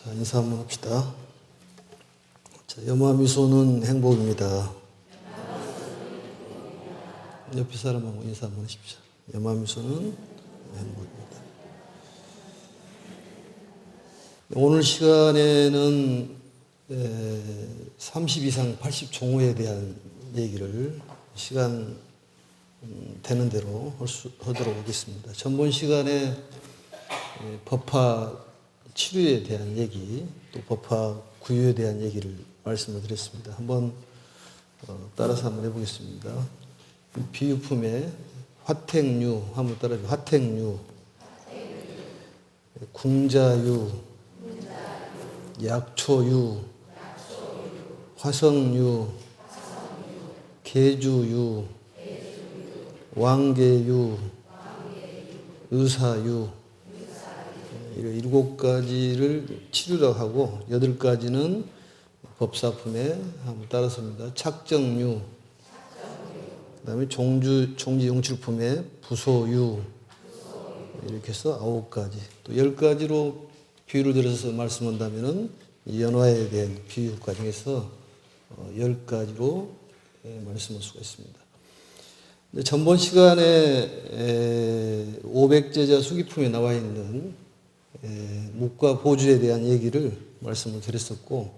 자, 인사 한번 합시다. 자, 염화미소는 행복입니다. 옆에 사람하고 인사 한번 하십시오. 염화미소는 행복입니다. 오늘 시간에는 30 이상 80 종호에 대한 얘기를 시간 되는 대로 하도록 하겠습니다. 전번 시간에 법화 치료에 대한 얘기, 또 법화 구유에 대한 얘기를 말씀을 드렸습니다. 한번 따라서 한번 해보겠습니다. 비유품에 화택류, 한번 따라해주세요. 화택류, 궁자유, 약초유, 화성유, 계주유, 왕계유, 의사유, 이런 7가지를 치료라고 하고 8가지는 법사품에 한번 따라섭니다. 착정유, 그 다음에 종지용출품에 부소유, 이렇게 해서 9가지. 또 10가지로 비유를 들어서 말씀한다면은 연화에 대한 비유 과정에서 10가지로 말씀할 수가 있습니다. 전번 시간에 500제자 수기품에 나와 있는 묵과 보주에 대한 얘기를 말씀을 드렸었고,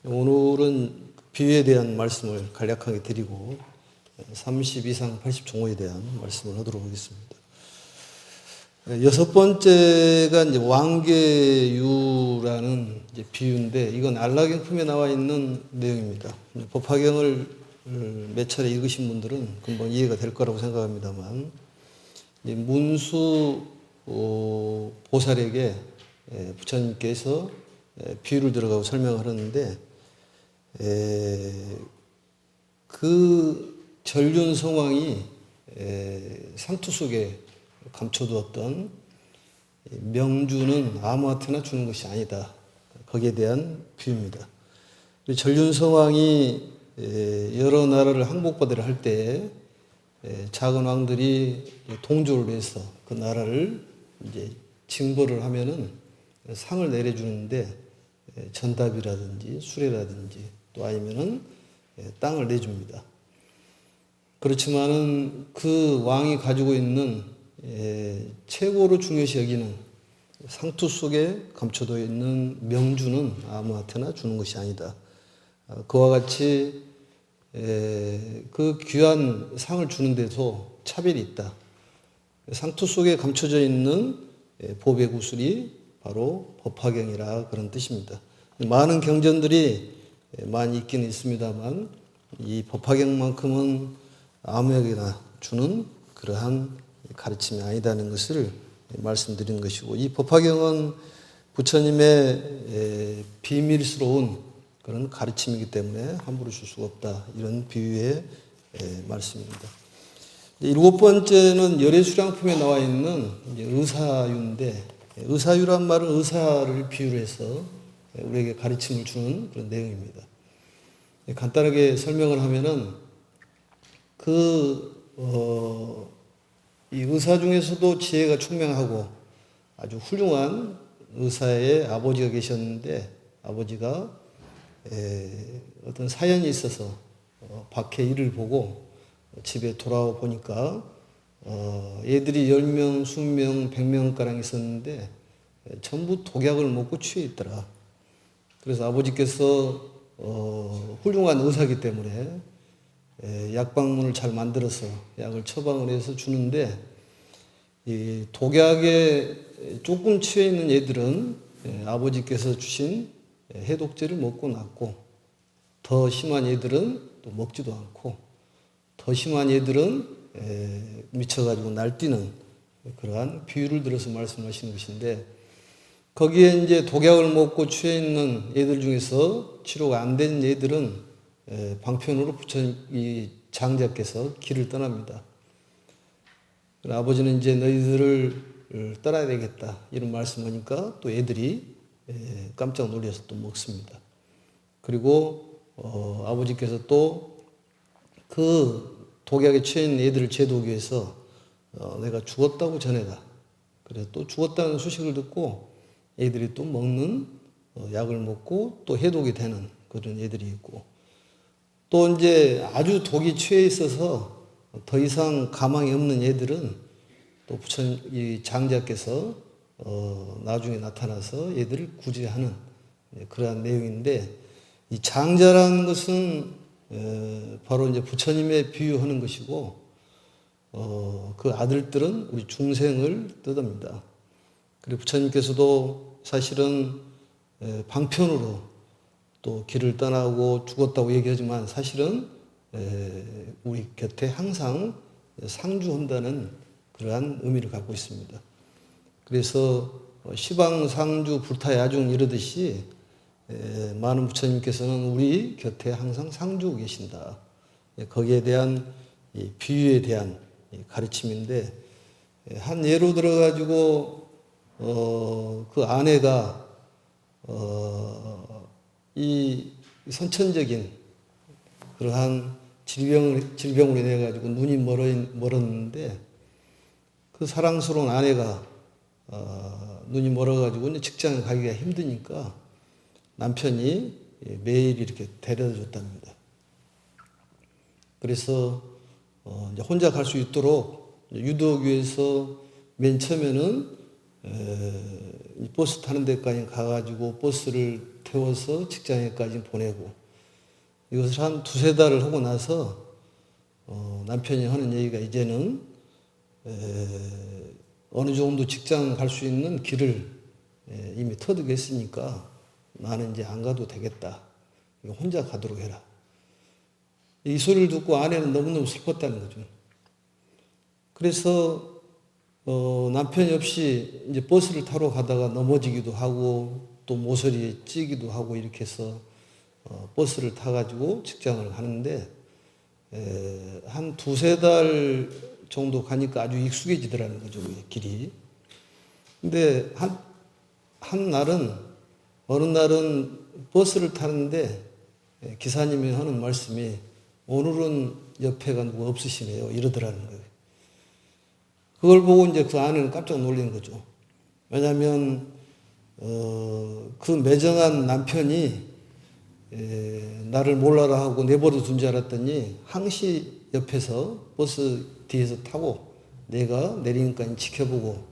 오늘은 비유에 대한 말씀을 간략하게 드리고 30 이상 80 종호에 대한 말씀을 하도록 하겠습니다. 6번째가 이제 왕계유라는 이제 비유인데, 이건 안락경품에 나와 있는 내용입니다. 법화경을 몇 차례 읽으신 분들은 금방 이해가 될 거라고 생각합니다만, 문수 보살에게 부처님께서 비유를 들어가고 설명을 하는데, 그 전륜성왕이 상투 속에 감춰두었던 명주는 아무한테나 주는 것이 아니다. 거기에 대한 비유입니다. 전륜성왕이 여러 나라를 항복받으려 할 때 작은 왕들이 동조를 해서 그 나라를 이제 징벌을 하면은 상을 내려주는데, 전답이라든지 수레라든지 또 아니면은 땅을 내줍니다. 그렇지만은 그 왕이 가지고 있는 최고로 중요시 여기는 상투 속에 감춰져 있는 명주는 아무한테나 주는 것이 아니다. 그와 같이 그 귀한 상을 주는데도 차별이 있다. 상투 속에 감춰져 있는 보배 구슬이 바로 법화경이라 그런 뜻입니다. 많은 경전들이 많이 있기는 있습니다만, 이 법화경만큼은 아무에게나 주는 그러한 가르침이 아니다는 것을 말씀드린 것이고, 이 법화경은 부처님의 비밀스러운 그런 가르침이기 때문에 함부로 줄 수가 없다. 이런 비유의 말씀입니다. 7번째는 열애수량품에 나와 있는 의사유인데, 의사유란 말은 의사를 비유로 해서 우리에게 가르침을 주는 그런 내용입니다. 간단하게 설명을 하면은 이 의사 중에서도 지혜가 총명하고 아주 훌륭한 의사의 아버지가 계셨는데, 아버지가 어떤 사연이 있어서 밖에 일을 보고 집에 돌아와 보니까 애들이 10명, 20명, 100명가량 있었는데 전부 독약을 먹고 취해 있더라. 그래서 아버지께서 훌륭한 의사이기 때문에 약방문을 잘 만들어서 약을 처방을 해서 주는데, 이 독약에 조금 취해 있는 애들은 아버지께서 주신 해독제를 먹고 낫고, 더 심한 애들은 또 먹지도 않고, 더 심한 애들은 미쳐가지고 날뛰는 그러한 비유를 들어서 말씀하시는 것인데, 거기에 이제 독약을 먹고 취해 있는 애들 중에서 치료가 안 된 애들은 방편으로 부처님 이 장자께서 길을 떠납니다. 아버지는 이제 너희들을 떠나야 되겠다 이런 말씀하니까 또 애들이 깜짝 놀라서 또 먹습니다. 그리고 아버지께서 또 그 독약에 취해 있는 애들을 제도하기 위해서 내가 죽었다고 전해라. 그래서 또 죽었다는 소식을 듣고 애들이 또 먹는 약을 먹고 또 해독이 되는 그런 애들이 있고, 또 이제 아주 독이 취해 있어서 더 이상 가망이 없는 애들은 또 부처님 이 장자께서 나중에 나타나서 얘들을 구제하는 그러한 내용인데, 이 장자라는 것은 바로 이제 부처님의 비유하는 것이고, 그 아들들은 우리 중생을 뜻합니다. 그리고 부처님께서도 사실은 방편으로 또 길을 떠나고 죽었다고 얘기하지만 사실은 우리 곁에 항상 상주한다는 그러한 의미를 갖고 있습니다. 그래서 시방상주 불타야중 이러듯이 많은 부처님께서는 우리 곁에 항상 상주하고 계신다. 거기에 대한 비유에 대한 가르침인데, 한 예로 들어가지고 그 아내가 이 선천적인 그러한 질병으로 인해 가지고 눈이 멀었는데, 그 사랑스러운 아내가 눈이 멀어가지고 이제 직장에 가기가 힘드니까 남편이 매일 이렇게 데려다 줬답니다. 그래서 이제 혼자 갈 수 있도록 유도하기 위해서 맨 처음에는 버스 타는 데까지 가가지고 버스를 태워서 직장에까지 보내고, 이것을 한 두세 달을 하고 나서 남편이 하는 얘기가, 이제는 어느 정도 직장 갈 수 있는 길을 이미 터득했으니까 나는 이제 안 가도 되겠다. 혼자 가도록 해라. 이 소리를 듣고 아내는 너무너무 슬펐다는 거죠. 그래서 남편이 없이 이제 버스를 타러 가다가 넘어지기도 하고 또 모서리에 찌기도 하고 이렇게 해서 버스를 타가지고 직장을 가는데, 한 두세 달 정도 가니까 아주 익숙해지더라는 거죠, 길이. 근데 어느 날은 버스를 타는데 기사님이 하는 말씀이, 오늘은 옆에가 누구 없으시네요, 이러더라는 거예요. 그걸 보고 이제 그 아내는 깜짝 놀란 거죠. 왜냐하면 그 매정한 남편이 나를 몰라라 하고 내버려 둔 줄 알았더니 항시 옆에서 버스 뒤에서 타고 내가 내리니까 지켜보고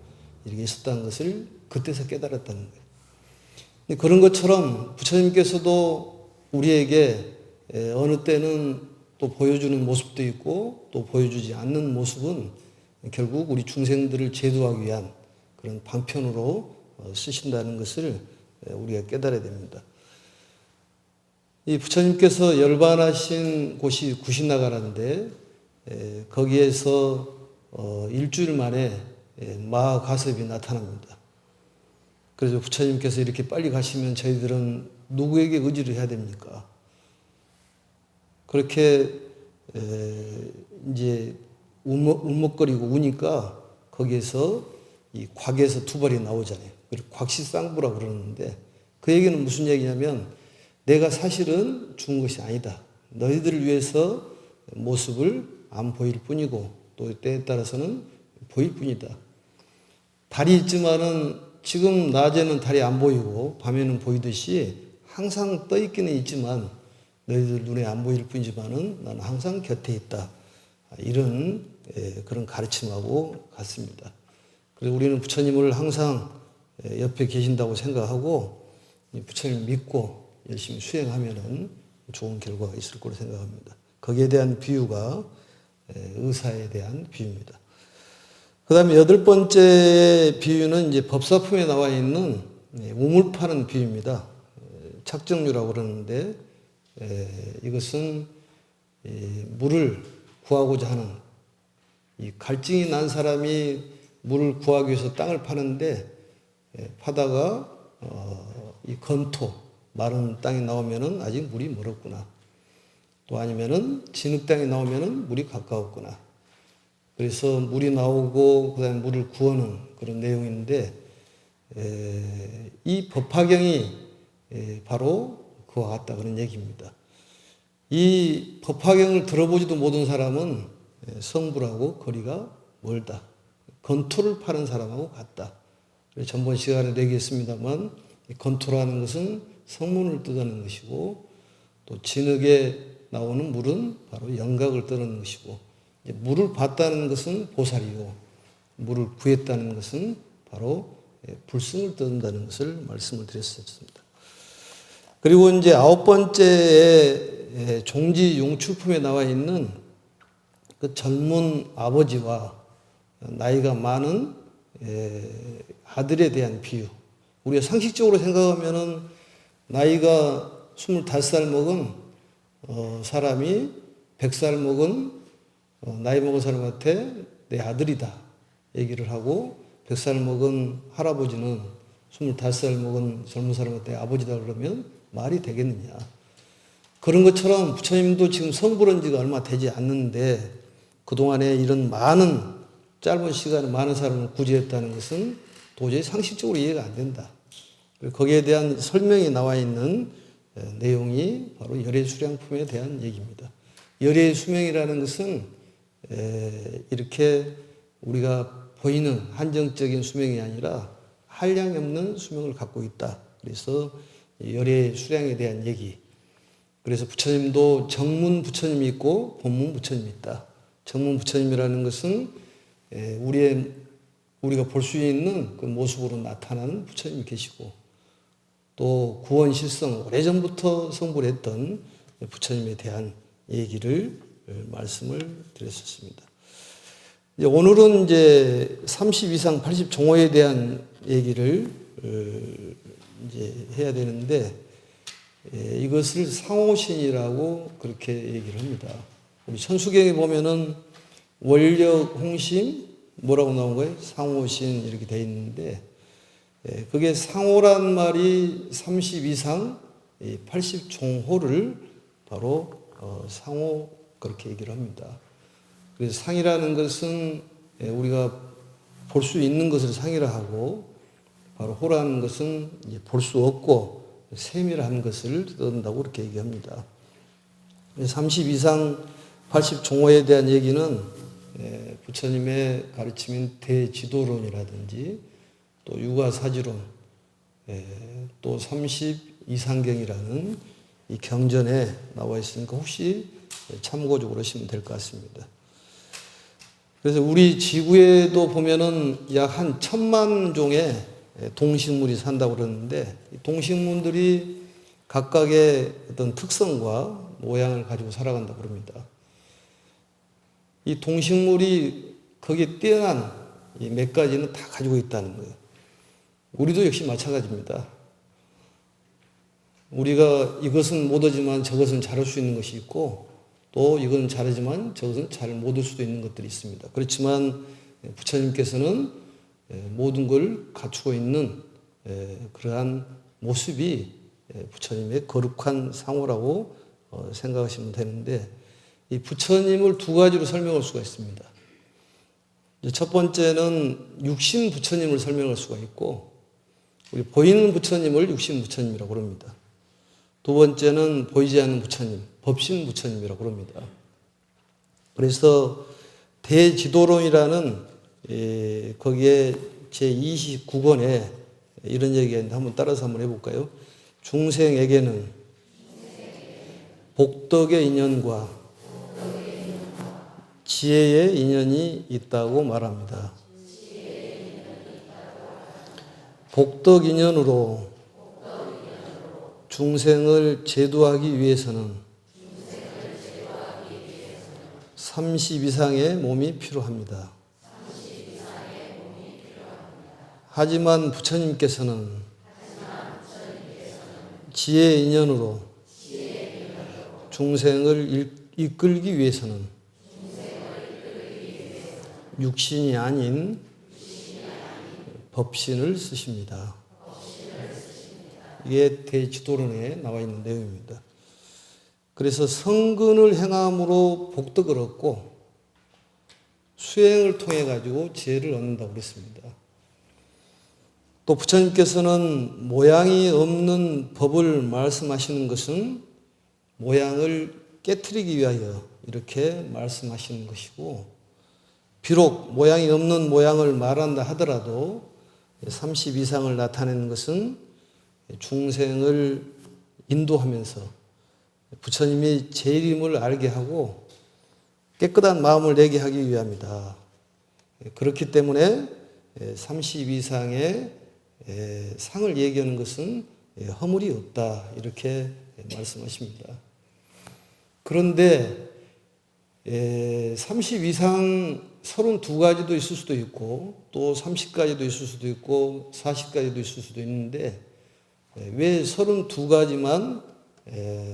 이렇게 있었다는 것을 그때서 깨달았다는 거예요. 그런 것처럼 부처님께서도 우리에게 어느 때는 또 보여주는 모습도 있고 또 보여주지 않는 모습은 결국 우리 중생들을 제도하기 위한 그런 방편으로 쓰신다는 것을 우리가 깨달아야 됩니다. 이 부처님께서 열반하신 곳이 구신나가라는데, 거기에서 일주일 만에 마하가섭이 나타납니다. 그래서 부처님께서 이렇게 빨리 가시면 저희들은 누구에게 의지를 해야 됩니까? 그렇게 이제 울먹거리고 우니까 거기에서 이 곽에서 두 발이 나오잖아요. 그리고 곽시쌍부라고 그러는데, 그 얘기는 무슨 얘기냐면, 내가 사실은 죽은 것이 아니다. 너희들을 위해서 모습을 안 보일 뿐이고 또 때에 따라서는 보일 뿐이다. 달이 있지만은 지금 낮에는 달이 안 보이고 밤에는 보이듯이 항상 떠 있기는 있지만 너희들 눈에 안 보일 뿐이지만은 나는 항상 곁에 있다. 이런 그런 가르침하고 같습니다. 그래서 우리는 부처님을 항상 옆에 계신다고 생각하고 부처님을 믿고 열심히 수행하면은 좋은 결과가 있을 거로 생각합니다. 거기에 대한 비유가 의사에 대한 비유입니다. 그 다음에 8번째 비유는 이제 법사품에 나와 있는 우물 파는 비유입니다. 착정류라고 그러는데, 이것은 물을 구하고자 하는, 이 갈증이 난 사람이 물을 구하기 위해서 땅을 파는데, 파다가 이 건토, 마른 땅이 나오면은 아직 물이 멀었구나. 또 아니면은 진흙 땅이 나오면은 물이 가까웠구나. 그래서 물이 나오고 그다음에 물을 구하는 그런 내용인데, 이 법화경이 바로 그와 같다 그런 얘기입니다. 이 법화경을 들어보지도 못한 사람은 성불하고 거리가 멀다. 건토를 파는 사람하고 같다. 전번 시간에도 얘기했습니다만, 이 건토라는 것은 성문을 뜻하는 것이고, 또 진흙에 나오는 물은 바로 영각을 뜻하는 것이고, 이제 물을 봤다는 것은 보살이요, 물을 구했다는 것은 바로 불승을 뜻한다는 것을 말씀을 드렸었습니다. 그리고 이제 9번째에 종지 용출품에 나와 있는 그 젊은 아버지와 나이가 많은 아들에 대한 비유. 우리가 상식적으로 생각하면은 나이가 25살 먹은 사람이 100살 먹은 나이 먹은 사람한테 내 아들이다 얘기를 하고, 100살 먹은 할아버지는 25살 먹은 젊은 사람한테 아버지다 그러면 말이 되겠느냐. 그런 것처럼 부처님도 지금 성불한 지가 얼마 되지 않는데 그동안에 이런 많은 짧은 시간에 많은 사람을 구제했다는 것은 도저히 상식적으로 이해가 안 된다. 거기에 대한 설명이 나와 있는 내용이 바로 열애수량품에 대한 얘기입니다. 열애수명이라는 것은 이렇게 우리가 보이는 한정적인 수명이 아니라 한량이 없는 수명을 갖고 있다. 그래서 열애수량에 대한 얘기. 그래서 부처님도 정문 부처님이 있고 본문 부처님이 있다. 정문 부처님이라는 것은 우리가 볼 수 있는 그 모습으로 나타나는 부처님이 계시고, 또 구원실성 오래전부터 성불했던 부처님에 대한 얘기를 말씀을 드렸었습니다. 이제 오늘은 이제 30 이상 80 종호에 대한 얘기를 이제 해야 되는데, 이것을 상호신이라고 그렇게 얘기를 합니다. 우리 천수경에 보면은 원력 홍심 뭐라고 나온 거예요? 상호신 이렇게 돼 있는데, 그게 상호란 말이 30 이상 80 종호를 바로 상호 그렇게 얘기를 합니다. 그래서 상이라는 것은 우리가 볼 수 있는 것을 상이라 하고, 바로 호라는 것은 볼 수 없고 세밀한 것을 뜻한다고 그렇게 얘기합니다. 30 이상 80 종호에 대한 얘기는 부처님의 가르침인 대지도론이라든지 또 육아사지론, 또 30 이상경이라는 이 경전에 나와 있으니까 혹시 참고적으로 하시면 될 것 같습니다. 그래서 우리 지구에도 보면은 약 한 1000만 종의 동식물이 산다고 그러는데, 동식물들이 각각의 어떤 특성과 모양을 가지고 살아간다고 그럽니다. 이 동식물이 거기에 뛰어난 몇 가지는 다 가지고 있다는 거예요. 우리도 역시 마찬가지입니다. 우리가 이것은 못하지만 저것은 잘할 수 있는 것이 있고, 또 이건 잘하지만 저것은 잘 못할 수도 있는 것들이 있습니다. 그렇지만 부처님께서는 모든 걸 갖추고 있는 그러한 모습이 부처님의 거룩한 상호라고 생각하시면 되는데, 이 부처님을 두 가지로 설명할 수가 있습니다. 첫 번째는 육신 부처님을 설명할 수가 있고, 우리 보이는 부처님을 육신 부처님이라고 그럽니다. 두 번째는 보이지 않는 부처님, 법신 부처님이라고 그럽니다. 그래서 대지도론이라는 거기에 제29권에 이런 얘기가 있는데 한번 따라서 한번 해볼까요? 중생에게는 복덕의 인연과 지혜의 인연이 있다고 말합니다. 복덕 인연으로 중생을 제도하기 위해서는 30 이상의 몸이 필요합니다. 하지만 부처님께서는 지혜의 인연으로 중생을 이끌기 위해서는 육신이 아닌 법신을 쓰십니다. 이게 대지도론에 나와 있는 내용입니다. 그래서 성근을 행함으로 복덕을 얻고 수행을 통해 가지고 지혜를 얻는다고 그랬습니다. 또 부처님께서는 모양이 없는 법을 말씀하시는 것은 모양을 깨트리기 위하여 이렇게 말씀하시는 것이고, 비록 모양이 없는 모양을 말한다 하더라도 30 이상을 나타내는 것은 중생을 인도하면서 부처님이 제일임을 알게 하고 깨끗한 마음을 내게 하기 위함이다. 그렇기 때문에 32상의 상을 얘기하는 것은 허물이 없다. 이렇게 말씀하십니다. 그런데 32상 32가지도 있을 수도 있고 또 30가지도 있을 수도 있고 40가지도 있을 수도 있는데 왜 32가지만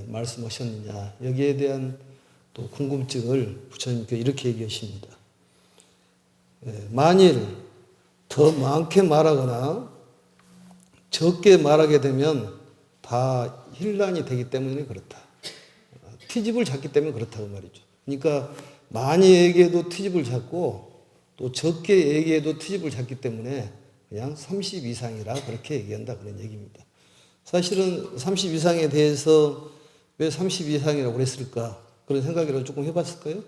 말씀하셨느냐. 여기에 대한 또 궁금증을 부처님께 이렇게 얘기하십니다. 만일 더 많게 말하거나 적게 말하게 되면 다 혼란이 되기 때문에 그렇다. 트집을 잡기 때문에 그렇다고 말이죠. 그러니까 많이 얘기해도 트집을 잡고 또 적게 얘기해도 트집을 잡기 때문에 그냥 30 이상이라 그렇게 얘기한다 그런 얘기입니다. 사실은 30 이상에 대해서 왜 30 이상이라고 그랬을까? 그런 생각이라도 조금 해봤을까요?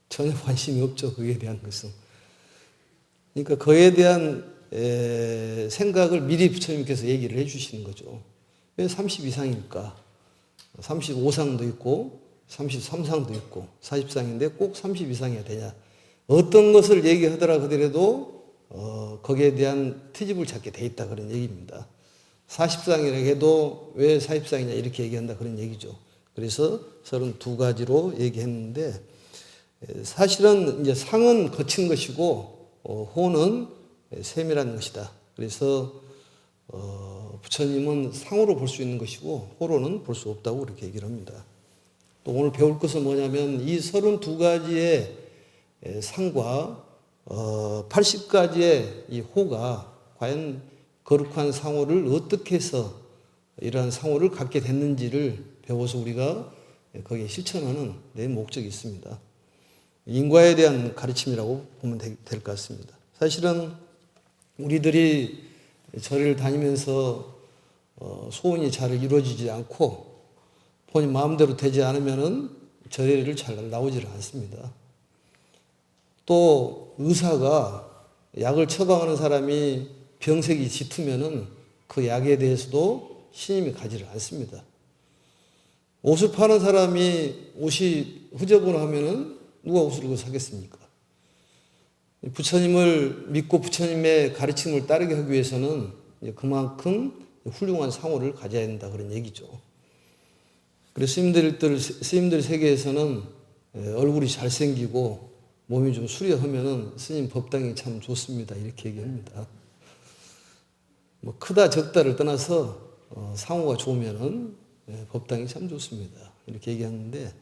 전혀 관심이 없죠. 그에 대한 것은. 그러니까 그에 대한 생각을 미리 부처님께서 얘기를 해주시는 거죠. 왜 30 이상일까? 35상도 있고 33상도 있고 40상인데 꼭 30 이상이어야 되냐. 어떤 것을 얘기하더라 하더라도 거기에 대한 트집을 찾게 돼 있다 그런 얘기입니다. 40상이라고 해도 왜 40상이냐 이렇게 얘기한다 그런 얘기죠. 그래서 32가지로 얘기했는데 사실은 이제 상은 거친 것이고 호는 세밀한 것이다. 그래서 부처님은 상으로 볼 수 있는 것이고 호로는 볼 수 없다고 그렇게 얘기를 합니다. 또 오늘 배울 것은 뭐냐면 이 32가지의 상과 80가지의 이 호가 과연 거룩한 상호를 어떻게 해서 이러한 상호를 갖게 됐는지를 배워서 우리가 거기에 실천하는 내 목적이 있습니다. 인과에 대한 가르침이라고 보면 될 것 같습니다. 사실은 우리들이 절을 다니면서 소원이 잘 이루어지지 않고 본인 마음대로 되지 않으면은 절에를 잘 나오지를 않습니다. 또 의사가 약을 처방하는 사람이 병색이 짙으면은 그 약에 대해서도 신임이 가지를 않습니다. 옷을 파는 사람이 옷이 흐저분하면은 누가 옷을 사겠습니까? 부처님을 믿고 부처님의 가르침을 따르게 하기 위해서는 그만큼 훌륭한 상호를 가져야 된다 그런 얘기죠. 그래서 스님들 세계에서는 얼굴이 잘생기고 몸이 좀 수려하면은 스님 법당이 참 좋습니다 이렇게 얘기합니다. 뭐 크다 적다를 떠나서 상호가 좋으면은 법당이 참 좋습니다 이렇게 얘기하는데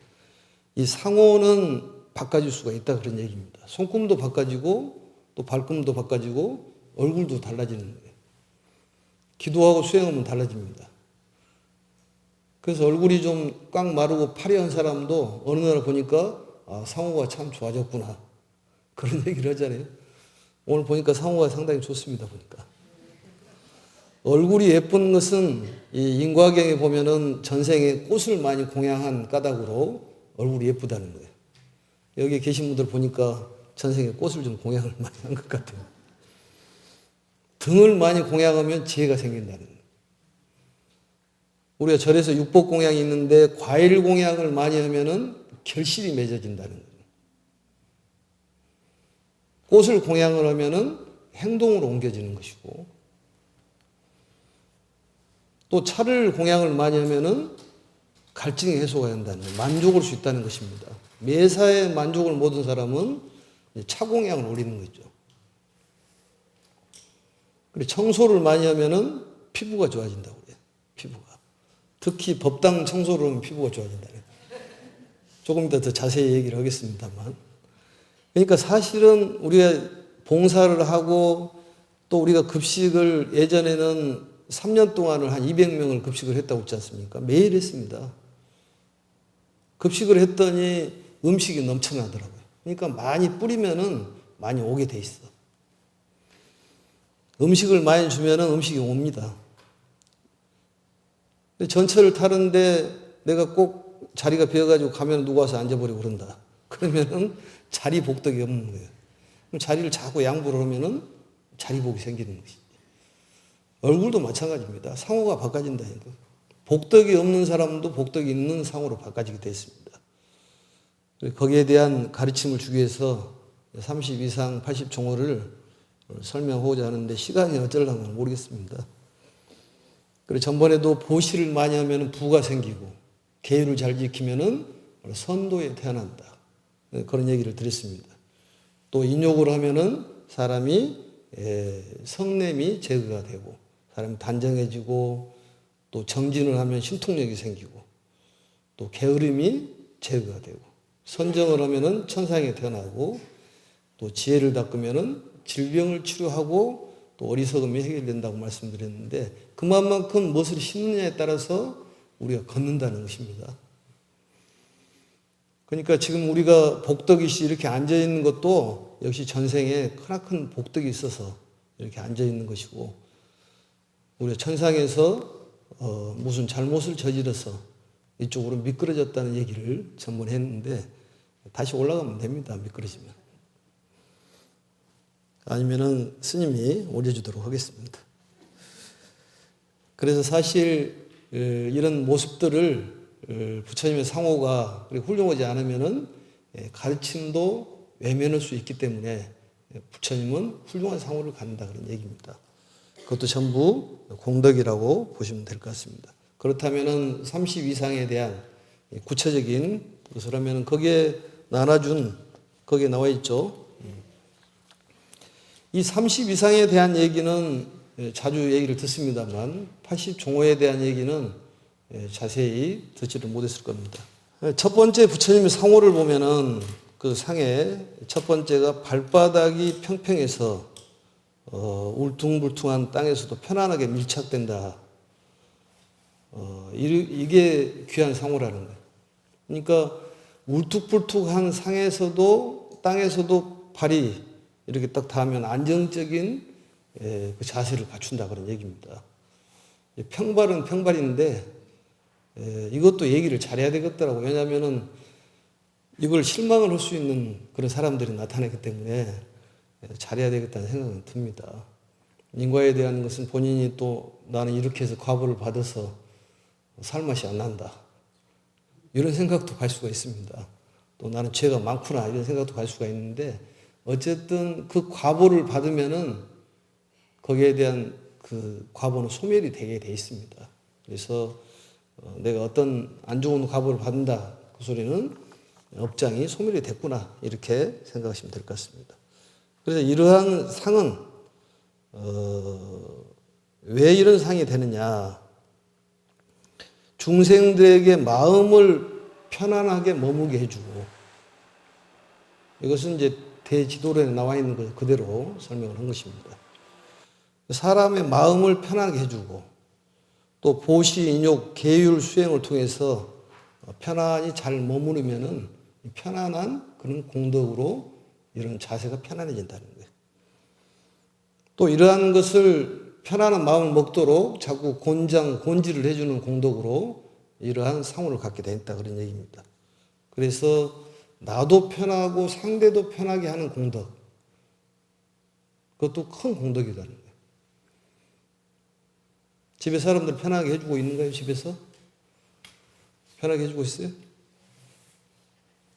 이 상호는 바꿔질 수가 있다 그런 얘기입니다. 손금도 바꿔지고 또 발금도 바꿔지고 얼굴도 달라지는 거예요. 기도하고 수행하면 달라집니다. 그래서 얼굴이 좀 꽉 마르고 파리한 사람도 어느 날 보니까 상호가 참 좋아졌구나 그런 얘기를 하잖아요. 오늘 보니까 상호가 상당히 좋습니다 보니까. 얼굴이 예쁜 것은 이 인과경에 보면은 전생에 꽃을 많이 공양한 까닭으로 얼굴이 예쁘다는 거예요. 여기 계신 분들 보니까 전생에 꽃을 좀 공양을 많이 한 것 같아요. 등을 많이 공양하면 지혜가 생긴다는 거예요. 우리가 절에서 육복 공양이 있는데 과일 공양을 많이 하면은 결실이 맺어진다는 거예요. 꽃을 공양을 하면은 행동으로 옮겨지는 것이고 또 차를 공양을 많이 하면은 갈증이 해소가 된다는 거예요. 만족할 수 있다는 것입니다. 매사에 만족을 못 얻은 사람은 차 공양을 올리는 거죠. 그리고 청소를 많이 하면은 피부가 좋아진다고 그래요. 피부가. 특히 법당 청소를 하면 피부가 좋아진다. 조금 더 자세히 얘기를 하겠습니다만. 그러니까 사실은 우리가 봉사를 하고 또 우리가 급식을 예전에는 3년 동안을 한 200명을 급식을 했다고 했지 않습니까? 매일 했습니다. 급식을 했더니 음식이 넘쳐나더라고요. 그러니까 많이 뿌리면은 많이 오게 돼 있어. 음식을 많이 주면은 음식이 옵니다. 전철을 타는데 내가 꼭 자리가 비어가지고 가면 누가 와서 앉아버리고 그런다. 그러면은 자리 복덕이 없는 거예요. 그럼 자리를 자꾸 양보를 하면은 자리 복이 생기는 것이죠. 얼굴도 마찬가지입니다. 상호가 바꿔진다니까. 복덕이 없는 사람도 복덕이 있는 상호로 바꿔지게 되어 있습니다. 거기에 대한 가르침을 주기 위해서 30 이상 80 종호를 설명하고자 하는데 시간이 어쩌려나 모르겠습니다. 그리고 전번에도 보시를 많이 하면 부가 생기고 계율을 잘 지키면 선도에 태어난다. 그런 얘기를 드렸습니다. 또 인욕을 하면 사람이 성냄이 제거가 되고 사람이 단정해지고 또 정진을 하면 신통력이 생기고 또 게으름이 제거가 되고 선정을 하면 천상에 태어나고 또 지혜를 닦으면 질병을 치료하고 또 어리석음이 해결된다고 말씀드렸는데 그만큼 무엇을 심느냐에 따라서 우리가 걷는다는 것입니다. 그러니까 지금 우리가 복덕이시 이렇게 앉아있는 것도 역시 전생에 크나큰 복덕이 있어서 이렇게 앉아있는 것이고 우리가 천상에서 무슨 잘못을 저질러서 이쪽으로 미끄러졌다는 얘기를 전번에 했는데 다시 올라가면 됩니다. 미끄러지면. 아니면은 스님이 올려주도록 하겠습니다. 그래서 사실 이런 모습들을 부처님의 상호가 훌륭하지 않으면은 가르침도 외면할 수 있기 때문에 부처님은 훌륭한 상호를 갖는다 그런 얘기입니다. 그것도 전부 공덕이라고 보시면 될 것 같습니다. 그렇다면은 30 이상에 대한 구체적인 것을 하면은 거기에 나눠준 거기에 나와 있죠. 이 30 이상에 대한 얘기는 자주 얘기를 듣습니다만 80 종호에 대한 얘기는 자세히 듣지를 못했을 겁니다. 첫 번째 부처님의 상호를 보면은 그 상에 첫 번째가 발바닥이 평평해서 울퉁불퉁한 땅에서도 편안하게 밀착된다. 이게 귀한 상호라는 거예요. 그러니까 울퉁불퉁한 상에서도 땅에서도 발이 이렇게 딱 닿으면 안정적인 그 자세를 갖춘다 그런 얘기입니다. 평발은 평발인데 이것도 얘기를 잘해야 되겠더라고요. 왜냐하면은 이걸 실망을 할 수 있는 그런 사람들이 나타나기 때문에 잘해야 되겠다는 생각은 듭니다. 인과에 대한 것은 본인이 또 나는 이렇게 해서 과보를 받아서 살맛이 안 난다. 이런 생각도 갈 수가 있습니다. 또 나는 죄가 많구나 이런 생각도 갈 수가 있는데 어쨌든 그 과보를 받으면은 거기에 대한 그 과보는 소멸이 되게 돼 있습니다. 그래서 내가 어떤 안 좋은 과보를 받는다 그 소리는 업장이 소멸이 됐구나 이렇게 생각하시면 될 것 같습니다. 그래서 이러한 상은 왜 이런 상이 되느냐? 중생들에게 마음을 편안하게 머무게 해주고 이것은 이제 대지도론에 나와 있는 것 그대로 설명을 한 것입니다. 사람의 마음을 편하게 해주고 또 보시, 인욕, 계율 수행을 통해서 편안히 잘 머무르면은 편안한 그런 공덕으로 이런 자세가 편안해진다는 거예요. 또 이러한 것을 편안한 마음을 먹도록 자꾸 곤지를 해주는 공덕으로 이러한 상호를 갖게 됐다 그런 얘기입니다. 그래서 나도 편하고 상대도 편하게 하는 공덕 그것도 큰 공덕이라는 거예요. 집에 사람들 편하게 해주고 있는가요? 집에서? 편하게 해주고 있어요?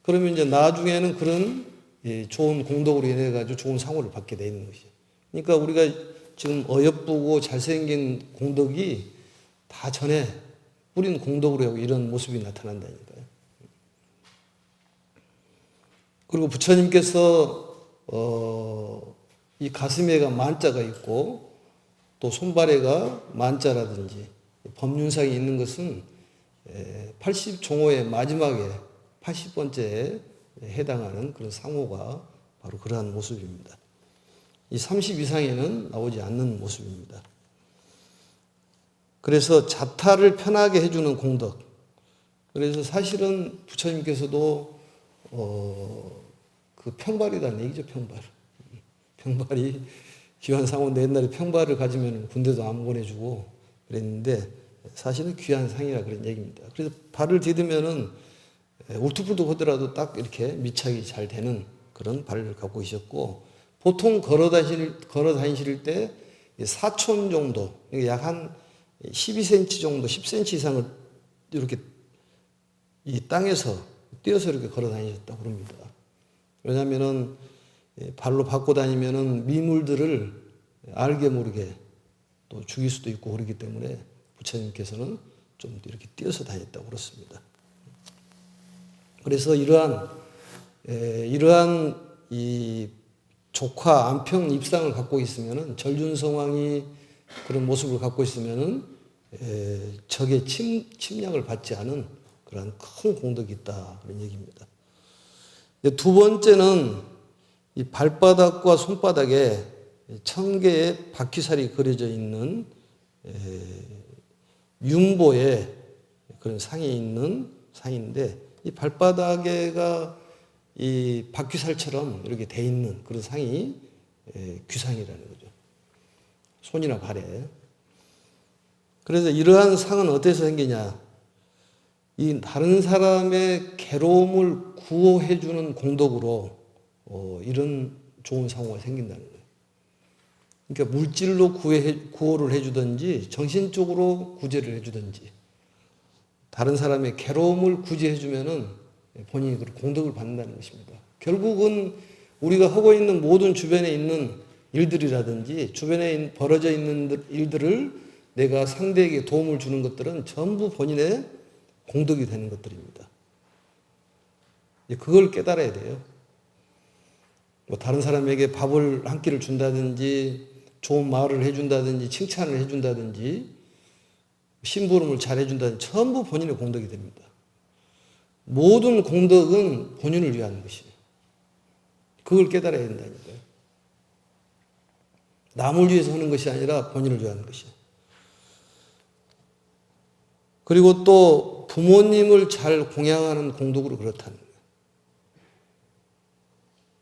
그러면 이제 나중에는 그런 좋은 공덕으로 인해 가지고 좋은 상호를 받게 돼 있는 것이죠. 그러니까 우리가 지금 어여쁘고 잘생긴 공덕이 다 전에 뿌린 공덕으로 하고 이런 모습이 나타난다니까요. 그리고 부처님께서 이 가슴에가 만자가 있고 또 손발에가 만자라든지 법륜상이 있는 것은 80종호의 마지막에 80번째에 해당하는 그런 상호가 바로 그러한 모습입니다. 이 30 이상에는 나오지 않는 모습입니다. 그래서 자타를 편하게 해주는 공덕. 그래서 사실은 부처님께서도 그 평발이라는 얘기죠, 평발. 평발이 귀한 상호인데 옛날에 평발을 가지면 군대도 안 보내주고 그랬는데 사실은 귀한 상이라 그런 얘기입니다. 그래서 발을 디디면은 울퉁불퉁 하더라도 딱 이렇게 밀착이 잘 되는 그런 발을 갖고 계셨고 보통 걸어 다니실 때 사촌 정도, 약 한 12cm 정도, 10cm 이상을 이렇게 이 땅에서 뛰어서 이렇게 걸어 다니셨다고 합니다. 왜냐하면은 발로 밟고 다니면은 미물들을 알게 모르게 또 죽일 수도 있고 그렇기 때문에 부처님께서는 좀 이렇게 뛰어서 다녔다고 그렇습니다. 그래서 이러한 이 족화 안평 입상을 갖고 있으면은 절준성왕이 그런 모습을 갖고 있으면은 적의 침략을 받지 않은 그러한 큰 공덕이 있다 그런 얘기입니다. 두 번째는 이 발바닥과 손바닥에 1000개의 바퀴살이 그려져 있는 윤보의 그런 상이 있는 상인데 이 발바닥에가 이 바퀴살처럼 이렇게 돼 있는 그런 상이 귀상이라는 거죠. 손이나 발에. 그래서 이러한 상은 어디서 생기냐? 이 다른 사람의 괴로움을 구호해 주는 공덕으로 이런 좋은 상호가 생긴다는 거예요. 그러니까 물질로 구호를 해주든지 정신적으로 구제를 해주든지 다른 사람의 괴로움을 구제해 주면은 본인이 그 공덕을 받는다는 것입니다. 결국은 우리가 하고 있는 모든 주변에 있는 일들이라든지 주변에 벌어져 있는 일들을 내가 상대에게 도움을 주는 것들은 전부 본인의 공덕이 되는 것들입니다. 그걸 깨달아야 돼요. 뭐 다른 사람에게 밥을 한 끼를 준다든지 좋은 말을 해준다든지 칭찬을 해준다든지 심부름을 잘 해준다든지 전부 본인의 공덕이 됩니다. 모든 공덕은 본인을 위한 것이에요. 그걸 깨달아야 된다니까요. 남을 위해서 하는 것이 아니라 본인을 위한 것이에요. 그리고 또 부모님을 잘 공양하는 공덕으로 그렇다는 거예요.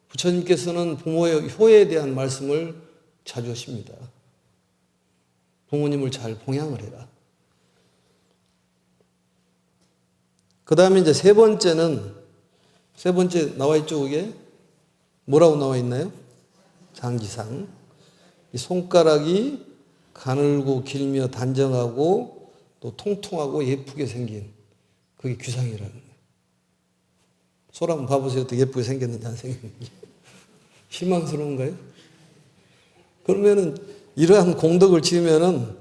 부처님께서는 부모의 효에 대한 말씀을 자주 하십니다. 부모님을 잘 봉양을 해라. 그 다음에 이제 세 번째 나와 있죠, 그게? 뭐라고 나와 있나요? 장지상. 이 손가락이 가늘고 길며 단정하고 또 통통하고 예쁘게 생긴 그게 귀상이라는 거예요. 손 한번 봐보세요. 어떻게 예쁘게 생겼는지 안 생겼는지. 실망스러운가요? 그러면은 이러한 공덕을 지으면은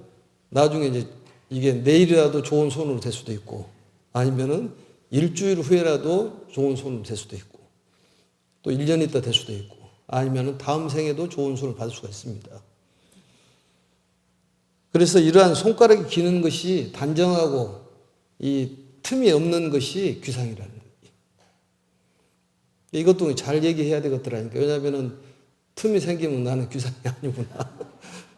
나중에 이제 이게 내일이라도 좋은 손으로 될 수도 있고 아니면은 일주일 후에라도 좋은 손으로 될 수도 있고 또 1년 있다 될 수도 있고 아니면은 다음 생에도 좋은 손을 받을 수가 있습니다. 그래서 이러한 손가락이 기는 것이 단정하고 이 틈이 없는 것이 귀상이라는 거예요. 이것도 잘 얘기해야 되겠더라니까. 왜냐하면은 틈이 생기면 나는 귀상이 아니구나.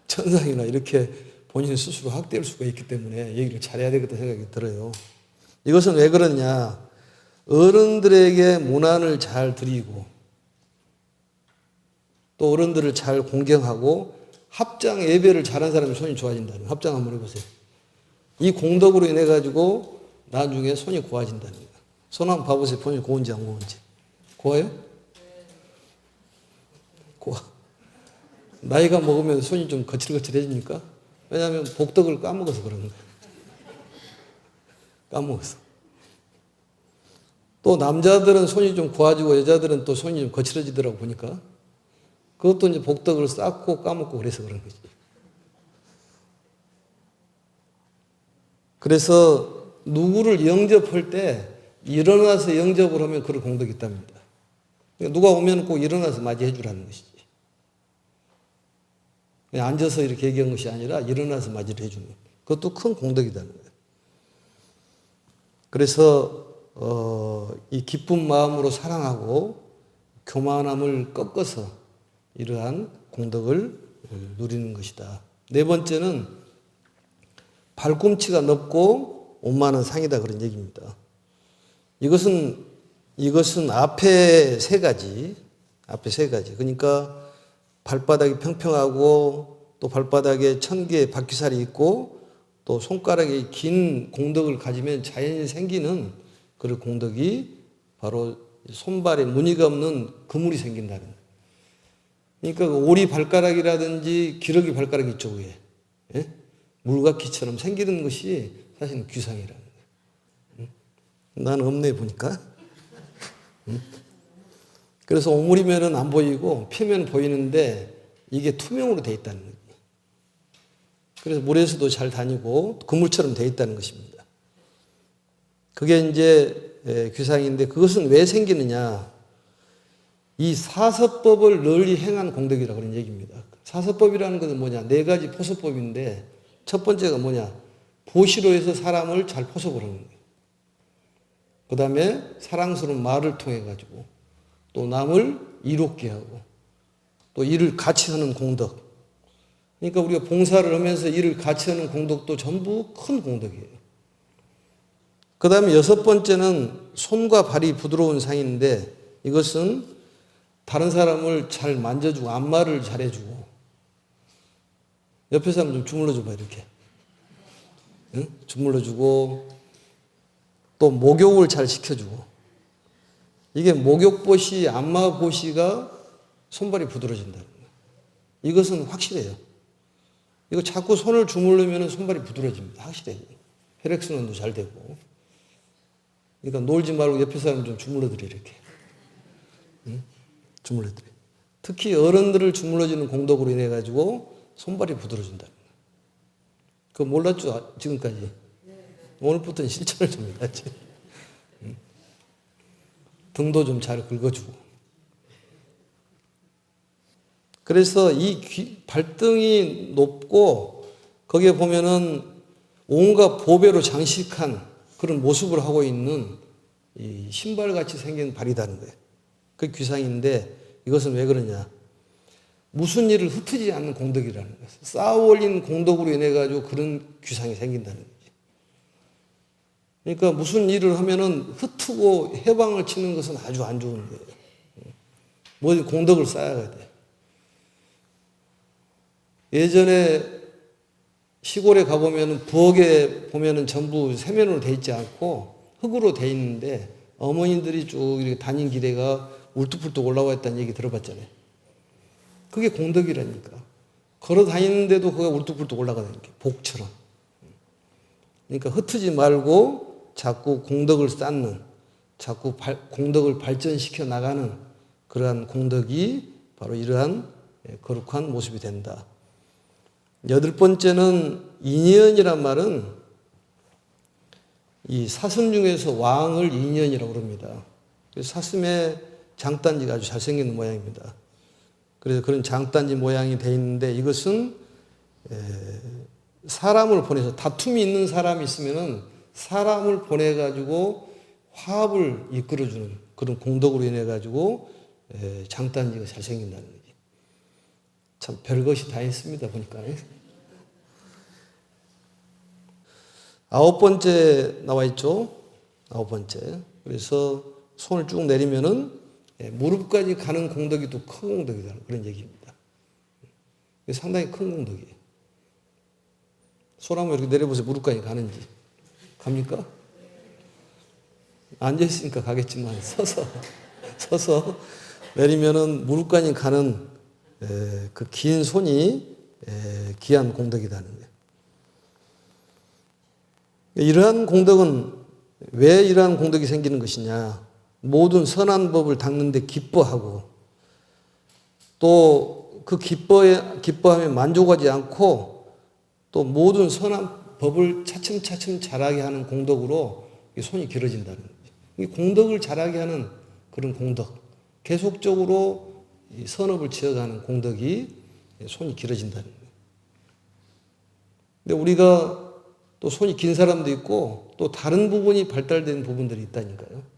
천상이나 이렇게 본인 스스로 학대할 수가 있기 때문에 얘기를 잘해야 되겠다 생각이 들어요. 이것은 왜 그러냐. 어른들에게 문안을 잘 드리고 또 어른들을 잘 공경하고 합장 예배를 잘한 사람이 손이 좋아진다는 거예요. 합장 한번 해보세요. 이 공덕으로 인해 가지고 나중에 손이 고와진다는 거예요. 손 한번 봐보세요. 본인이 고운지 안 고운지. 고와요? 고와. 나이가 먹으면 손이 좀 거칠거칠해집니까? 왜냐하면 복덕을 까먹어서 그런 거예요. 까먹어서. 또 남자들은 손이 좀 고와지고 여자들은 또 손이 좀 거칠어지더라고 보니까. 그것도 이제 복덕을 쌓고 까먹고 그래서 그런 거지. 그래서 누구를 영접할 때 일어나서 영접을 하면 그런 공덕이 있답니다. 그러니까 누가 오면 꼭 일어나서 맞이해 주라는 것이지. 그냥 앉아서 이렇게 얘기한 것이 아니라 일어나서 맞이를 해주는 그것도 큰 공덕이라는 거예요. 그래서 이 기쁜 마음으로 사랑하고 교만함을 꺾어서 이러한 공덕을 누리는 것이다. 네 번째는 발꿈치가 넓고 오만한 상이다 그런 얘기입니다. 이것은 앞에 세 가지. 그러니까 발바닥이 평평하고 또 발바닥에 1000개의 바퀴살이 있고 또 손가락에 긴 공덕을 가지면 자연히 생기는 그런 공덕이 바로 손발에 무늬가 없는 그물이 생긴다는 거예요. 그러니까 그 오리 발가락이라든지 기러기 발가락 있죠, 위에. 예? 물각기처럼 생기는 것이 사실은 귀상이라는 거예요. 나는 없네, 보니까. 그래서 오물이면은 안 보이고 피면 보이는데 이게 투명으로 돼 있다는 거예요. 그래서 물에서도 잘 다니고 그물처럼 돼 있다는 것입니다. 그게 이제 귀상인데 그것은 왜 생기느냐? 이 사서법을 널리 행한 공덕이라고 그런 얘기입니다. 사서법이라는 것은 뭐냐? 네 가지 포서법인데 첫 번째가 뭐냐? 보시로 해서 사람을 잘 포섭을 하는 거예요. 그 다음에 사랑스러운 말을 통해 가지고 또 남을 이롭게 하고 또 일을 같이 하는 공덕. 그러니까 우리가 봉사를 하면서 일을 같이 하는 공덕도 전부 큰 공덕이에요. 그 다음에 여섯 번째는 손과 발이 부드러운 상인데 이것은 다른 사람을 잘 만져주고 안마를 잘해주고 옆에 사람 좀 주물러줘봐 이렇게. 응? 주물러주고 또 목욕을 잘 시켜주고 이게 목욕봇이 안마봇이가 손발이 부드러워진다는 거예요. 이것은 확실해요. 이거 자꾸 손을 주물르면 손발이 부드러워집니다. 확실해요. 혈액순환도 잘 되고. 그러니까 놀지 말고 옆에 사람 좀 주물러드려 이렇게. 응? 주물러드려. 특히 어른들을 주물러주는 공덕으로 인해 가지고 손발이 부드러워진다는 거예요. 그거 몰랐죠? 지금까지. 오늘부터는 실천을 좀 해야지. 응? 등도 좀 잘 긁어주고. 그래서 이 발등이 높고 거기에 보면은 온갖 보배로 장식한 그런 모습을 하고 있는 이 신발같이 생긴 발이라는 거예요. 그게 귀상인데 이것은 왜 그러냐. 무슨 일을 흩어지지 않는 공덕이라는 거예요. 쌓아 올린 공덕으로 인해 가지고 그런 귀상이 생긴다는 거지. 그러니까 무슨 일을 하면은 흩고 해방을 치는 것은 아주 안 좋은 거예요. 뭐 공덕을 쌓아야 돼. 예전에 시골에 가보면 부엌에 보면 전부 세면으로 돼 있지 않고 흙으로 돼 있는데 어머님들이 쭉 이렇게 다닌 길에가 울뚝불뚝 올라와 있다는 얘기 들어봤잖아요. 그게 공덕이라니까. 걸어 다니는데도 그가 울뚝불뚝 올라가는 게 복처럼. 그러니까 흩지 말고 자꾸 공덕을 쌓는, 자꾸 공덕을 발전시켜 나가는 그러한 공덕이 바로 이러한 거룩한 모습이 된다. 여덟 번째는 인연이란 말은 이 사슴 중에서 왕을 인연이라고 그럽니다. 사슴의 장단지가 아주 잘생긴 모양입니다. 그래서 그런 장단지 모양이 되어 있는데 이것은 사람을 보내서 다툼이 있는 사람이 있으면은 사람을 보내가지고 화합을 이끌어주는 그런 공덕으로 인해가지고 장단지가 잘생긴다는 거지. 참 별것이 다 있습니다, 보니까. 아홉 번째 나와 있죠. 아홉 번째. 그래서 손을 쭉 내리면은 무릎까지 가는 공덕이 또 큰 공덕이다. 그런 얘기입니다. 상당히 큰 공덕이에요. 손 한번 이렇게 내려보세요. 무릎까지 가는지. 갑니까? 앉아있으니까 가겠지만 서서 내리면은 무릎까지 가는 그 긴 손이 귀한 공덕이라는 거예요. 이러한 공덕은 왜 이러한 공덕이 생기는 것이냐? 모든 선한 법을 닦는데 기뻐하고 또 그 기뻐함에 만족하지 않고 또 모든 선한 법을 차츰차츰 잘하게 하는 공덕으로 손이 길어진다는 거죠. 이 공덕을 잘하게 하는 그런 공덕, 계속적으로 선업을 지어가는 공덕이 손이 길어진다는 거예요. 근데 우리가 또 손이 긴 사람도 있고 또 다른 부분이 발달된 부분들이 있다니까요.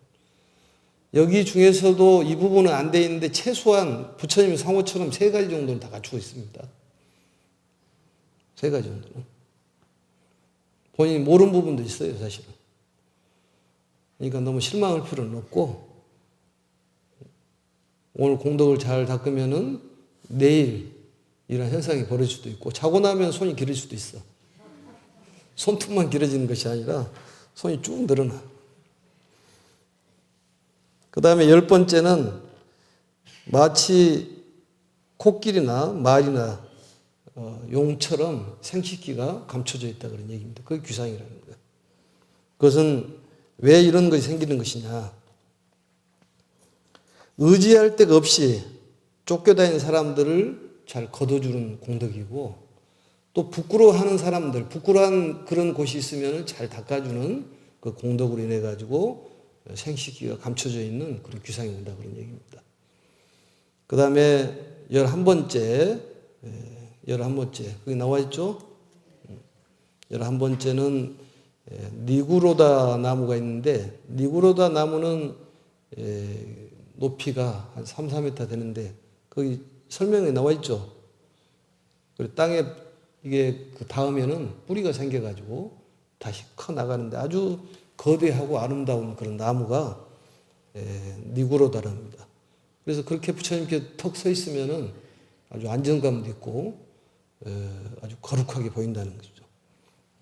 여기 중에서도 이 부분은 안 돼 있는데 최소한 부처님의 상호처럼 세 가지 정도는 다 갖추고 있습니다. 세 가지 정도는. 본인이 모르는 부분도 있어요, 사실은. 그러니까 너무 실망할 필요는 없고 오늘 공덕을 잘 닦으면은 내일 이런 현상이 벌어질 수도 있고 자고 나면 손이 길어질 수도 있어. 손톱만 길어지는 것이 아니라 손이 쭉 늘어나. 그 다음에 열 번째는 마치 코끼리나 말이나 용처럼 생식기가 감춰져 있다 그런 얘기입니다. 그게 귀상이라는 거예요. 그것은 왜 이런 것이 생기는 것이냐. 의지할 데가 없이 쫓겨다니는 사람들을 잘 걷어주는 공덕이고, 또 부끄러워하는 사람들, 부끄러운 그런 곳이 있으면 잘 닦아주는 그 공덕으로 인해 가지고 생식기가 감춰져 있는 그런 귀상이 온다 그런 얘기입니다. 그 다음에 11번째, 거기 나와 있죠? 11번째는 니구로다 나무가 있는데, 니구로다 나무는 높이가 한 3, 4m 되는데, 거기 설명에 나와 있죠? 그리고 땅에 이게 그 닿으면은 뿌리가 생겨가지고 다시 커 나가는데 아주 거대하고 아름다운 그런 나무가 니구로다랍니다. 그래서 그렇게 부처님께 턱 서 있으면은 아주 안정감도 있고 아주 거룩하게 보인다는 것이죠.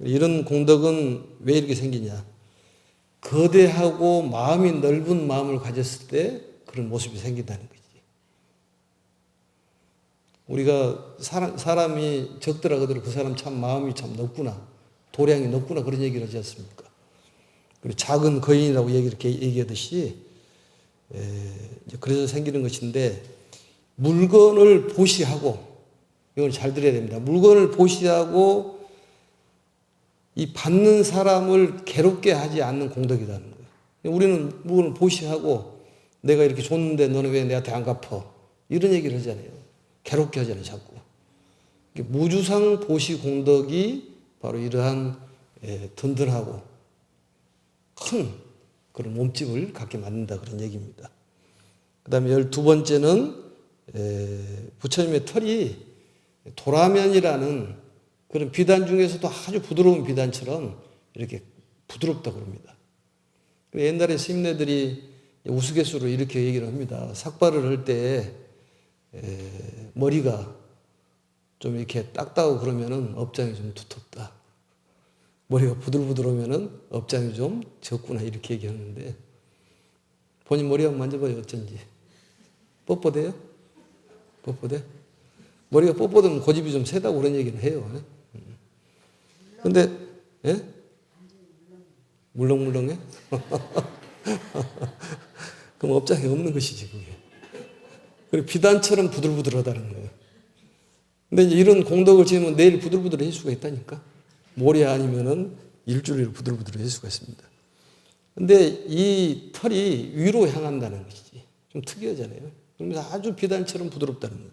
이런 공덕은 왜 이렇게 생기냐? 거대하고 마음이 넓은 마음을 가졌을 때 그런 모습이 생긴다는 거지. 우리가 사람이 적더라 그대로 그 사람 참 마음이 참 넓구나, 도량이 넓구나 그런 얘기를 하지 않습니까? 그리고 작은 거인이라고 이렇게 얘기하듯이 그래서 생기는 것인데, 물건을 보시하고, 이걸 잘 들어야 됩니다. 물건을 보시하고 이 받는 사람을 괴롭게 하지 않는 공덕이라는 거예요. 우리는 물건을 보시하고 내가 이렇게 줬는데 너는 왜 내한테 안 갚어? 이런 얘기를 하잖아요. 괴롭게 하잖아요, 자꾸. 무주상 보시 공덕이 바로 이러한 든든하고 큰 그런 몸집을 갖게 만든다 그런 얘기입니다. 그 다음에 12번째는 부처님의 털이 도라면이라는 그런 비단 중에서도 아주 부드러운 비단처럼 이렇게 부드럽다고 합니다. 옛날에 스님네들이 우스갯소리로 이렇게 얘기를 합니다. 삭발을 할 때 머리가 좀 이렇게 딱딱하고 그러면은 업장이 좀 두텁다. 머리가 부들부들하면은 업장이 좀 적구나 이렇게 얘기하는데, 본인 머리 한번 만져봐요. 어쩐지. 뻣뻣해요? 뻣뻣해? 머리가 뻣뻣하면 고집이 좀 세다고 그런 얘기는 해요. 근데 예? 물렁물렁해? 그럼 업장이 없는 것이지 그게. 그리고 비단처럼 부들부들하다는 거예요. 근데 이제 이런 공덕을 지으면 내일 부들부들할 수가 있다니까. 모레 아니면은 일주일 부들부들할 수가 있습니다. 근데 이 털이 위로 향한다는 것이지. 좀 특이하잖아요. 그러면서 아주 비단처럼 부드럽다는 거예요.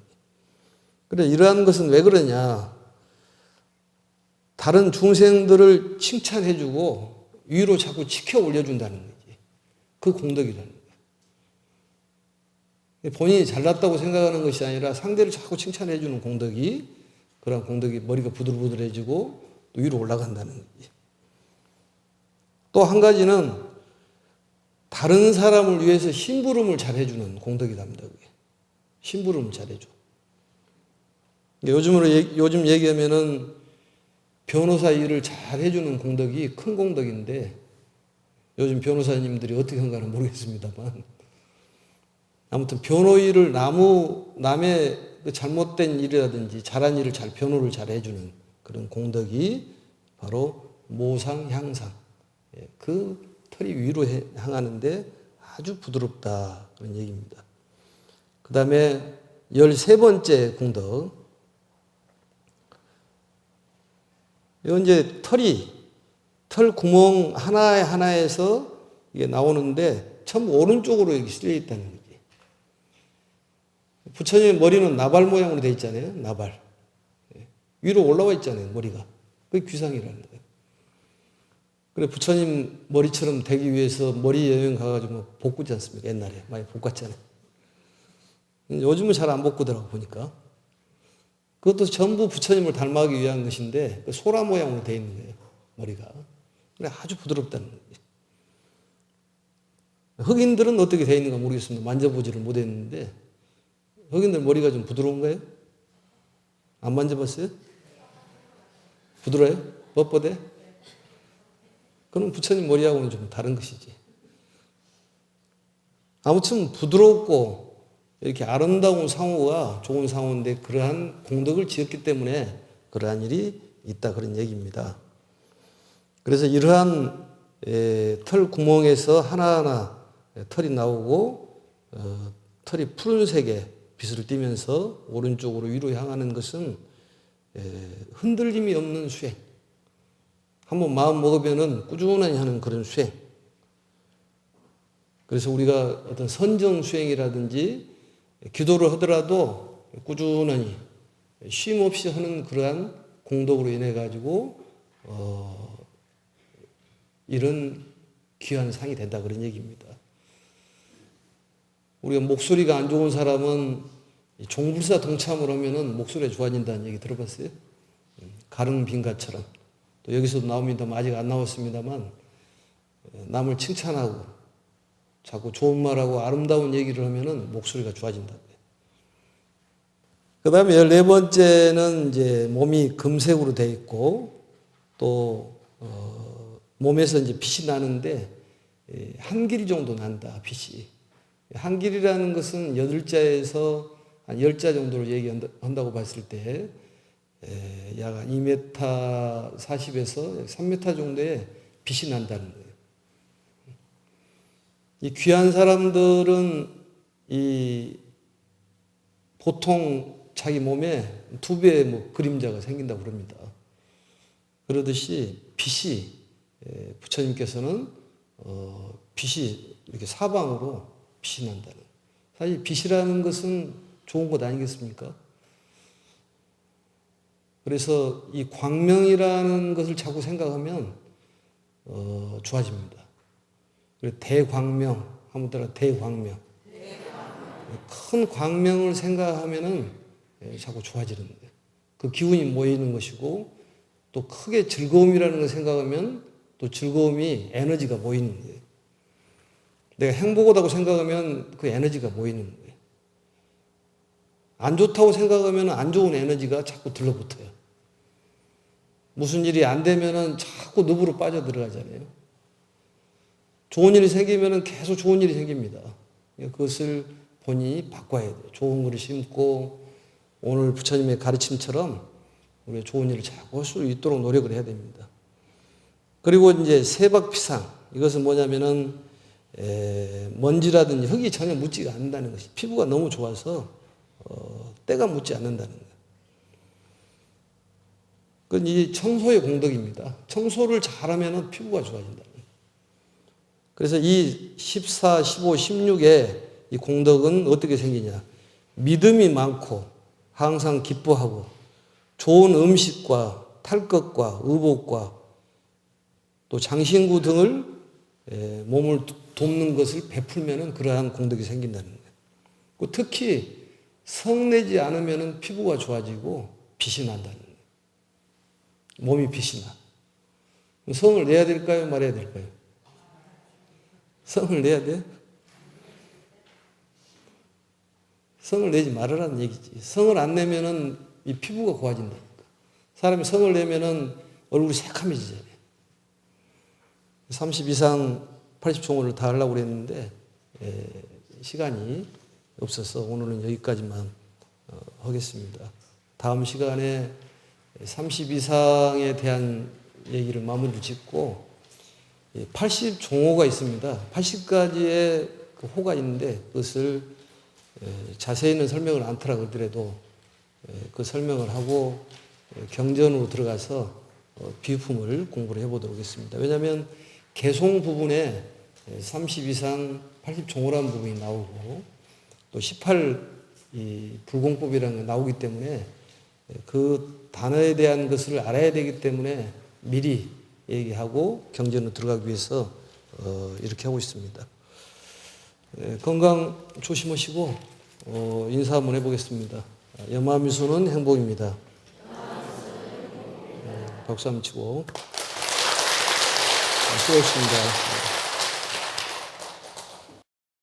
그래, 이러한 것은 왜 그러냐. 다른 중생들을 칭찬해주고 위로 자꾸 치켜 올려준다는 거지. 그 공덕이라는 거예요. 본인이 잘났다고 생각하는 것이 아니라 상대를 자꾸 칭찬해주는 공덕이, 그런 공덕이 머리가 부들부들해지고 또 위로 올라간다는 거지. 또 한 가지는 다른 사람을 위해서 심부름을 잘해주는 공덕이랍니다. 심부름을 잘해줘. 요즘 얘기하면은 변호사 일을 잘 해주는 공덕이 큰 공덕인데, 요즘 변호사님들이 어떻게 한가는 모르겠습니다만, 아무튼 변호 일을 남의 그 잘못된 일이라든지 잘한 일을 변호를 잘 해주는 그런 공덕이 바로 모상향상. 그 털이 위로 향하는데 아주 부드럽다 그런 얘기입니다. 그 다음에 13번째 공덕. 이건 이제 털 구멍 하나에서 이게 나오는데 전부 오른쪽으로 이렇게 실려 있다는 거지. 부처님의 머리는 나발 모양으로 되어 있잖아요. 나발. 위로 올라와 있잖아요. 머리가. 그게 귀상이라는 거예요. 그래, 부처님 머리처럼 되기 위해서 머리 여행 가가지고 볶지 않습니까? 옛날에 많이 볶았잖아요. 요즘은 잘 안 볶더라고 보니까. 그것도 전부 부처님을 닮아가기 위한 것인데 소라 모양으로 되어 있는 거예요. 머리가. 그래, 아주 부드럽다는 거예요. 흑인들은 어떻게 되어 있는가 모르겠습니다. 만져보지를 못했는데 흑인들 머리가 좀 부드러운가요? 안 만져봤어요? 부드러워요? 뻣뻣해? 그럼 부처님 머리하고는 좀 다른 것이지. 아무튼 부드럽고 이렇게 아름다운 상호가 좋은 상호인데 그러한 공덕을 지었기 때문에 그러한 일이 있다 그런 얘기입니다. 그래서 이러한 털 구멍에서 하나하나 털이 나오고 털이 푸른색의 빛을 띠면서 오른쪽으로 위로 향하는 것은 흔들림이 없는 수행. 한번 마음 먹으면은 꾸준히 하는 그런 수행. 그래서 우리가 어떤 선정 수행이라든지 기도를 하더라도 꾸준히 쉼 없이 하는 그러한 공덕으로 인해 가지고 이런 귀한 상이 된다 그런 얘기입니다. 우리가 목소리가 안 좋은 사람은 종불사 동참을 하면은 목소리가 좋아진다는 얘기 들어봤어요? 가릉빈가처럼. 또 여기서도 나옵니다만 아직 안 나왔습니다만 남을 칭찬하고 자꾸 좋은 말하고 아름다운 얘기를 하면은 목소리가 좋아진다. 그 다음에 14번째는 이제 몸이 금색으로 되어 있고 또 몸에서 이제 빛이 나는데 한 길이 정도 난다, 빛이. 한 길이라는 것은 8자에서 한 10자 정도를 얘기한다고 봤을 때 약 2m 40에서 3m 정도의 빛이 난다는 거예요. 이 귀한 사람들은 이 보통 자기 몸에 2배의 뭐 그림자가 생긴다고 그럽니다. 그러듯이 빛이 부처님께서는 빛이 이렇게 사방으로 빛이 난다는. 사실 빛이라는 것은 좋은 것 아니겠습니까? 그래서 이 광명이라는 것을 자꾸 생각하면 좋아집니다. 그리고 대광명 한번 따라 대광명. 큰 광명을 생각하면은 자꾸 좋아지는 거예요. 그 기운이 모이는 것이고 또 크게 즐거움이라는 걸 생각하면 또 즐거움이 에너지가 모이는 거예요. 내가 행복하다고 생각하면 그 에너지가 모이는 거예요. 안 좋다고 생각하면 안 좋은 에너지가 자꾸 들러붙어요. 무슨 일이 안 되면은 자꾸 늪으로 빠져들어가잖아요. 좋은 일이 생기면은 계속 좋은 일이 생깁니다. 그것을 본인이 바꿔야 돼요. 좋은 것을 심고 오늘 부처님의 가르침처럼 우리가 좋은 일을 자꾸 할 수 있도록 노력을 해야 됩니다. 그리고 이제 세박피상. 이것은 뭐냐면은 먼지라든지 흙이 전혀 묻지가 않는다는 것이 피부가 너무 좋아서 때가 묻지 않는다는 거예요. 그건 이 청소의 공덕입니다. 청소를 잘하면 피부가 좋아진다. 그래서 이 14, 15, 16의 이 공덕은 어떻게 생기냐. 믿음이 많고 항상 기뻐하고 좋은 음식과 탈것과 의복과 또 장신구 등을 몸을 돕는 것을 베풀면 그러한 공덕이 생긴다는 거예요. 특히 성내지 않으면 피부가 좋아지고 빛이 난다는 거예요. 몸이 빛이 나. 성을 내야 될까요? 말해야 될까요? 성을 내야 돼? 성을 내지 말으라는 얘기지. 성을 안 내면은 이 피부가 고와진다니까. 사람이 성을 내면은 얼굴이 새카매지잖아요. 30 이상 80총을 다 하려고 그랬는데 시간이 없어서 오늘은 여기까지만 하겠습니다. 다음 시간에 30 이상에 대한 얘기를 마무리 짓고 80종호가 있습니다. 80가지의 그 호가 있는데 그것을 자세히는 설명을 않더라 그러더라도 그 설명을 하고 경전으로 들어가서 비유품을 공부를 해보도록 하겠습니다. 왜냐하면 개송 부분에 30 이상 80종호라는 부분이 나오고 또 18 불공법이라는 게 나오기 때문에 그 단어에 대한 것을 알아야 되기 때문에 미리 얘기하고 경전으로 들어가기 위해서 이렇게 하고 있습니다. 건강 조심하시고 인사 한번 해보겠습니다. 염화미소는 행복입니다. 박수 한번 치고 수고하셨습니다.